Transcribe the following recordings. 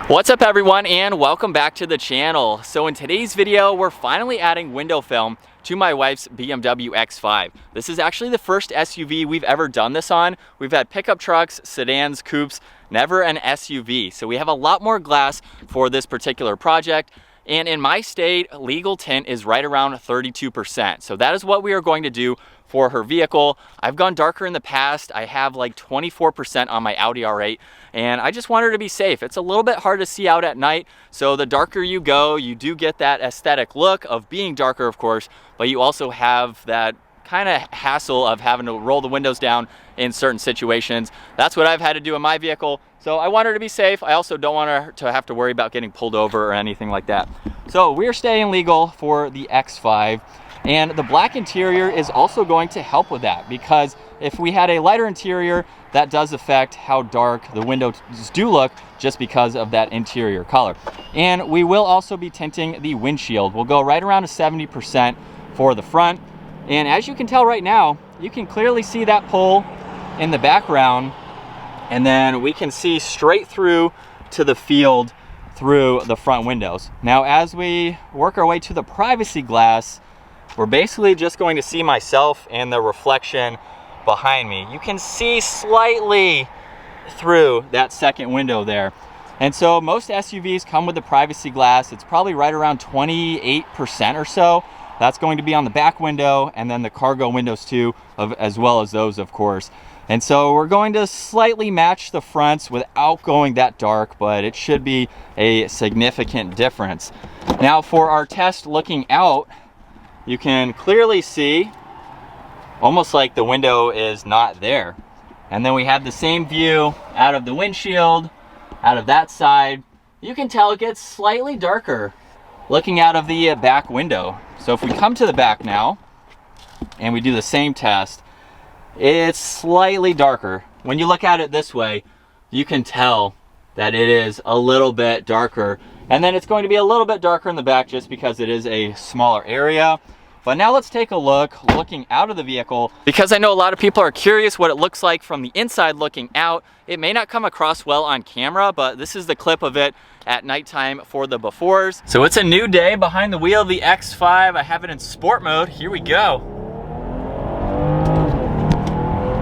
What's up everyone, and welcome back to the channel. So in today's video, we're finally adding window film to my wife's BMW X5. This is actually the first SUV we've ever done this on. We've had pickup trucks, sedans, coupes, never an SUV. So we have a lot more glass for this particular project. And in my state, legal tint is right around 32%. So that is what we are going to do for her vehicle. I've gone darker in the past. I have like 24% on my Audi R8, and I just want her to be safe. It's a little bit hard to see out at night, so the darker you go, you do get that aesthetic look of being darker, of course, but you also have that kind of hassle of having to roll the windows down in certain situations. That's what I've had to do in my vehicle. So I want her to be safe. I also don't want her to have to worry about getting pulled over or anything like that. So we're staying legal for the X5. And the black interior is also going to help with that, because if we had a lighter interior, that does affect how dark the windows do look just because of that interior color. And we will also be tinting the windshield. We'll go right around to 70% for the front. And as you can tell right now, you can clearly see that pole in the background, and then we can see straight through to the field through the front windows. Now, as we work our way to the privacy glass, we're basically just going to see myself and the reflection behind me. You can see slightly through that second window there. And so most SUVs come with the privacy glass. It's probably right around 28% or so. That's going to be on the back window, and then the cargo windows too, as well as those, of course. And so we're going to slightly match the fronts without going that dark, but it should be a significant difference. Now for our test looking out, you can clearly see almost like the window is not there. And then we have the same view out of the windshield, out of that side. You can tell it gets slightly darker looking out of the back window. So if we come to the back now and we do the same test, it's slightly darker. When you look at it this way, you can tell that it is a little bit darker. And then it's going to be a little bit darker in the back just because it is a smaller area. But now let's take a look looking out of the vehicle, because I know a lot of people are curious what it looks like from the inside looking out. It may not come across well on camera, but this is the clip of it at nighttime for the befores. So it's a new day behind the wheel of the X5. I have it in sport mode. Here we go.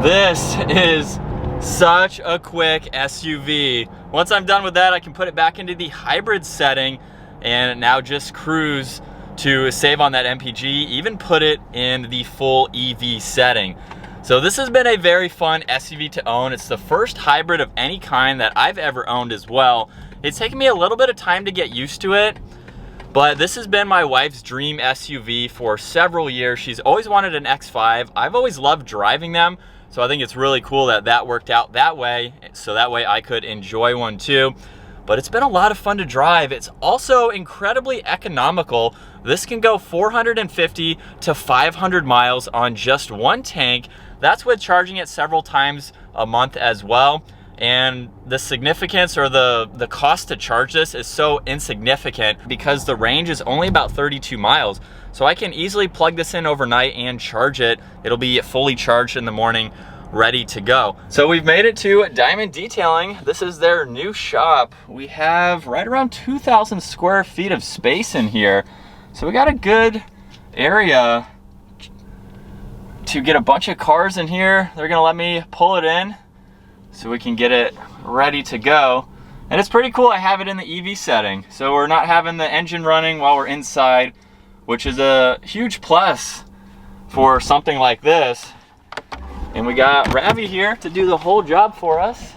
This is such a quick SUV. Once I'm done with that, I can put it back into the hybrid setting and now just cruise to save on that MPG, even put it in the full EV setting. So this has been a very fun SUV to own. It's the first hybrid of any kind that I've ever owned as well. It's taken me a little bit of time to get used to it, but this has been my wife's dream SUV for several years. She's always wanted an X5. I've always loved driving them, so I think it's really cool that that worked out that way, so that way I could enjoy one too. But it's been a lot of fun to drive. It's also incredibly economical. This can go 450 to 500 miles on just one tank. That's with charging it several times a month as well. And the significance, or the cost to charge this, is so insignificant because the range is only about 32 miles. So I can easily plug this in overnight and charge it. It'll be fully charged in the morning, ready to go. So we've made it to Diamond Detailing. This is their new shop. We have right around 2,000 square feet of space in here. So we got a good area to get a bunch of cars in here. They're gonna let me pull it in so we can get it ready to go. And it's pretty cool. I have it in the EV setting, so we're not having the engine running while we're inside, which is a huge plus for something like this. And we got Ravi here to do the whole job for us.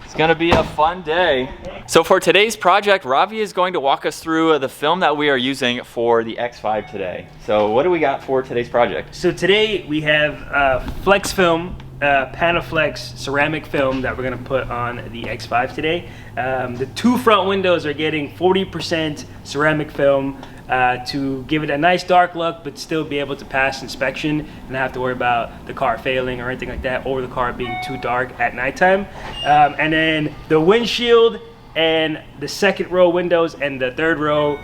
It's gonna be a fun day. So for today's project, Ravi is going to walk us through the film that we are using for the X5 today. So what do we got for today's project? So today we have flex film, Panaflex ceramic film that we're gonna put on the X5 today. The two front windows are getting 40% ceramic film to give it a nice dark look, but still be able to pass inspection and not have to worry about the car failing or anything like that, or the car being too dark at nighttime. And then the windshield and the second row windows and the third row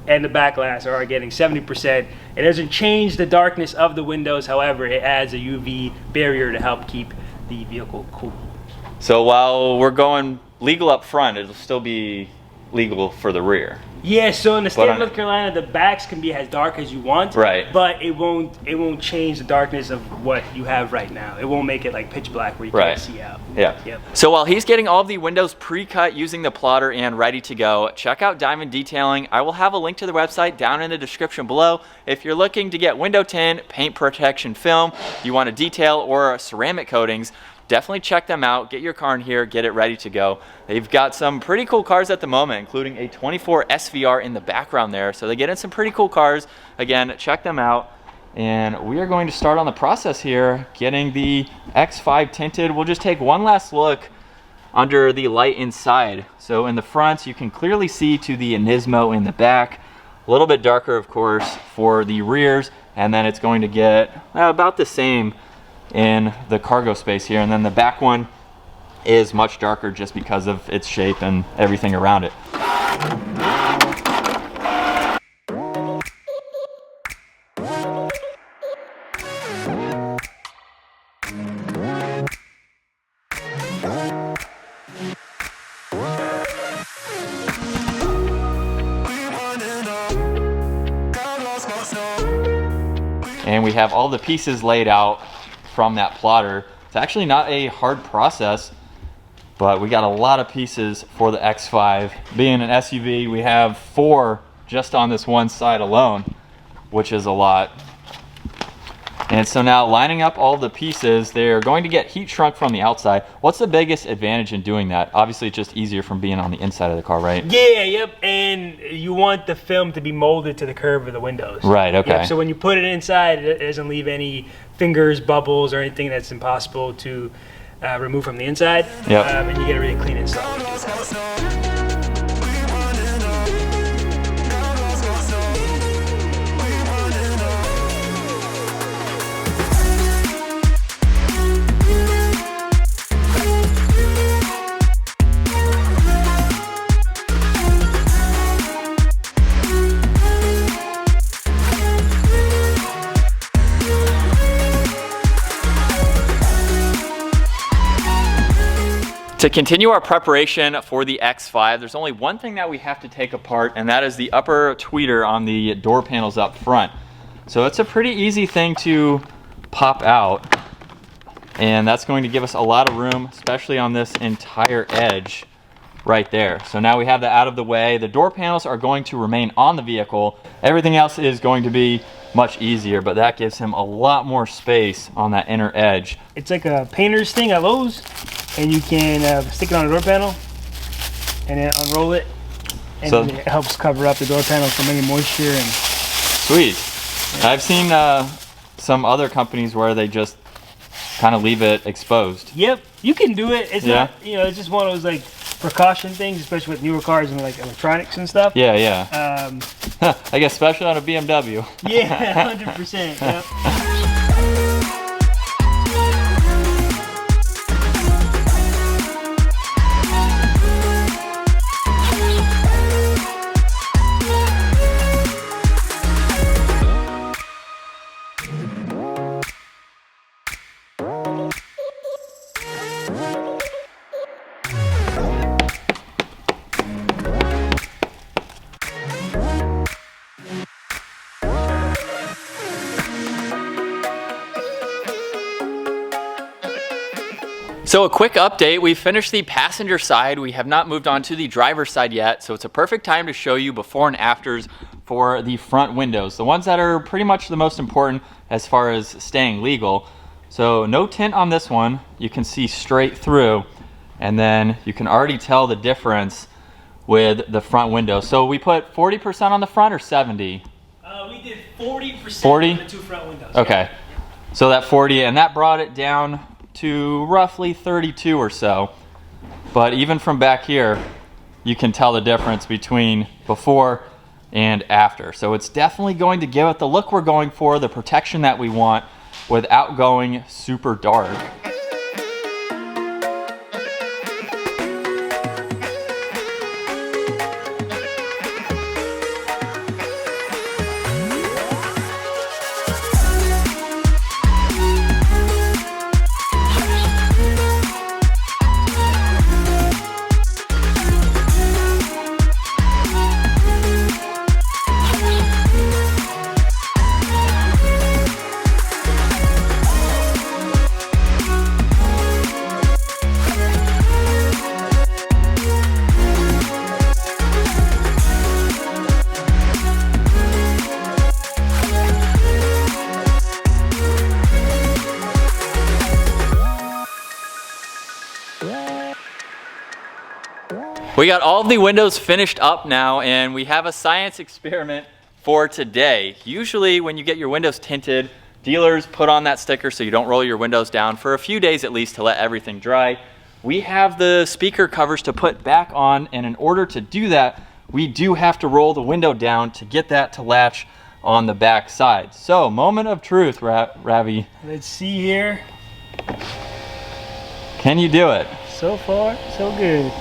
and the back glass are getting 70%. It doesn't change the darkness of the windows, however, it adds a UV barrier to help keep the vehicle cool. So while we're going legal up front, it'll still be legal for the rear. Yeah, so in the state of North Carolina, the backs can be as dark as you want, right? But it won't change the darkness of what you have right now. It won't make it like pitch black where you can't see out. Yeah. Yep. So while he's getting all of the windows pre-cut using the plotter and ready to go, check out Diamond Detailing. I will have a link to the website down in the description below. If you're looking to get window tint, paint protection film, you want a detail or ceramic coatings, definitely check them out. Get your car in here, get it ready to go. They've got some pretty cool cars at the moment, including a 24 SVR in the background there. So they get in some pretty cool cars. Again, check them out. And we are going to start on the process here, getting the X5 tinted. We'll just take one last look under the light inside. So in the front, you can clearly see to the Nismo in the back. A little bit darker, of course, for the rears. And then it's going to get about the same in the cargo space here, and then the back one is much darker just because of its shape and everything around it. And we have all the pieces laid out from that plotter. It's actually not a hard process, but we got a lot of pieces for the X5. Being an SUV, we have 4 just on this one side alone, which is a lot. And so now lining up all the pieces, they're going to get heat shrunk from the outside. What's the biggest advantage in doing that? Obviously, it's just easier from being on the inside of the car, right? Yeah, yep. And you want the film to be molded to the curve of the windows. Right, okay. Yep, so when you put it inside, it doesn't leave any fingers, bubbles, or anything that's impossible to remove from the inside. Yep. And you get a really clean install when you do that. To continue our preparation for the X5, there's only one thing that we have to take apart, and that is the upper tweeter on the door panels up front. So it's a pretty easy thing to pop out, and that's going to give us a lot of room, especially on this entire edge right there. So now we have that out of the way. The door panels are going to remain on the vehicle. Everything else is going to be much easier, but that gives him a lot more space on that inner edge. It's like a painter's thing at Lowe's, and you can stick it on a door panel and then unroll it, and so it helps cover up the door panel from any moisture. And sweet. Yeah. I've seen some other companies where they just kind of leave it exposed. Yep, you can do it. It's not, it's just one of those like precaution things, especially with newer cars and like electronics and stuff. Yeah, yeah. I guess especially on a BMW. Yeah, 100%. Yep. So a quick update, we finished the passenger side. We have not moved on to the driver's side yet, so it's a perfect time to show you before and afters for the front windows, the ones that are pretty much the most important as far as staying legal. So no tint on this one, you can see straight through, and then you can already tell the difference with the front window. So we put 40% on the front or 70? We did 40% 40? on the 2 front windows. Okay, so that 40, and that brought it down to roughly 32 or so. But even from back here, you can tell the difference between before and after. So it's definitely going to give it the look we're going for, the protection that we want, without going super dark. We got all of the windows finished up now, and we have a science experiment for today. Usually when you get your windows tinted, dealers put on that sticker so you don't roll your windows down for a few days at least to let everything dry. We have the speaker covers to put back on, and in order to do that, we do have to roll the window down to get that to latch on the back side. So, moment of truth, Ravi. Let's see here. Can you do it? So far, so good.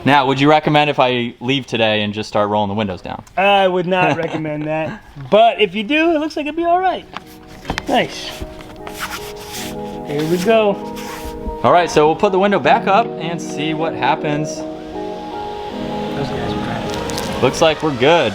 Now, would you recommend if I leave today and just start rolling the windows down? I would not recommend that. But if you do, it looks like it'd be all right. Nice. Here we go. All right, so we'll put the window back up and see what happens. Those guys are trying. Looks like we're good.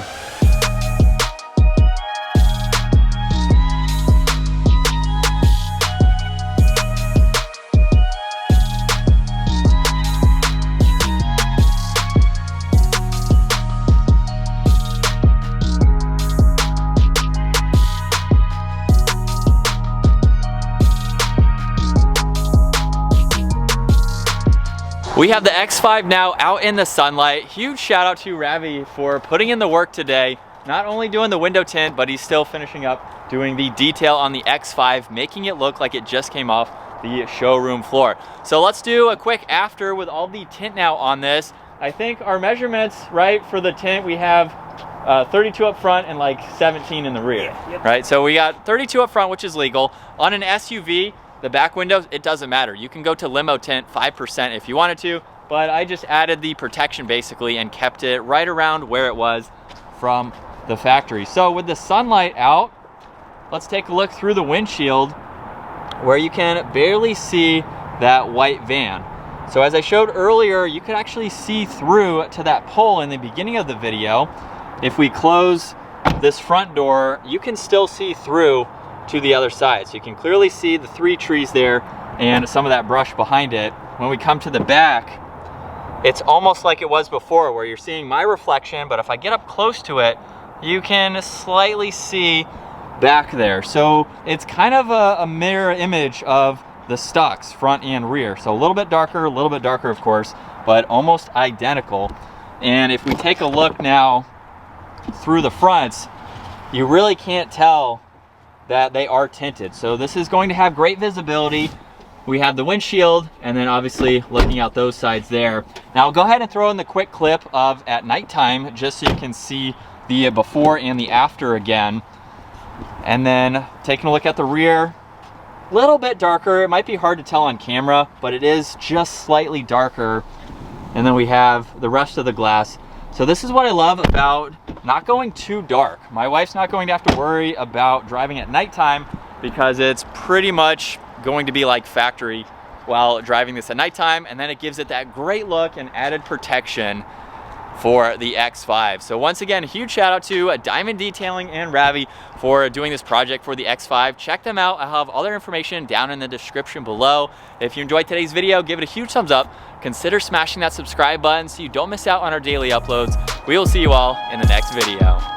We have the X5 now out in the sunlight. Huge shout out to Ravi for putting in the work today. Not only doing the window tint, but he's still finishing up doing the detail on the X5, making it look like it just came off the showroom floor. So let's do a quick after with all the tint now on this. I think our measurements, right, for the tint, we have 32 up front and like 17 in the rear, right? So we got 32 up front, which is legal. On an SUV, the back windows, it doesn't matter. You can go to limo tint 5% if you wanted to, but I just added the protection basically and kept it right around where it was from the factory. So with the sunlight out, let's take a look through the windshield where you can barely see that white van. So as I showed earlier, you could actually see through to that pole in the beginning of the video. If we close this front door, you can still see through to the other side. So you can clearly see the 3 trees there and some of that brush behind it. When we come to the back, it's almost like it was before where you're seeing my reflection, but if I get up close to it, you can slightly see back there. So it's kind of a mirror image of the Stucks, front and rear. So a little bit darker of course, but almost identical. And if we take a look now through the fronts, you really can't tell that they are tinted. So this is going to have great visibility. We have the windshield and then obviously looking out those sides there. Now I'll go ahead and throw in the quick clip of at nighttime just so you can see the before and the after again. And then taking a look at the rear, a little bit darker. It might be hard to tell on camera, but it is just slightly darker. And then we have the rest of the glass. So this is what I love about not going too dark. My wife's not going to have to worry about driving at nighttime because it's pretty much going to be like factory while driving this at nighttime, and then it gives it that great look and added protection for the X5. So once again, a huge shout out to Diamond Detailing and Ravi for doing this project for the X5. Check them out. I'll have all their information down in the description below. If you enjoyed today's video, give it a huge thumbs up. Consider smashing that subscribe button so you don't miss out on our daily uploads. We will see you all in the next video.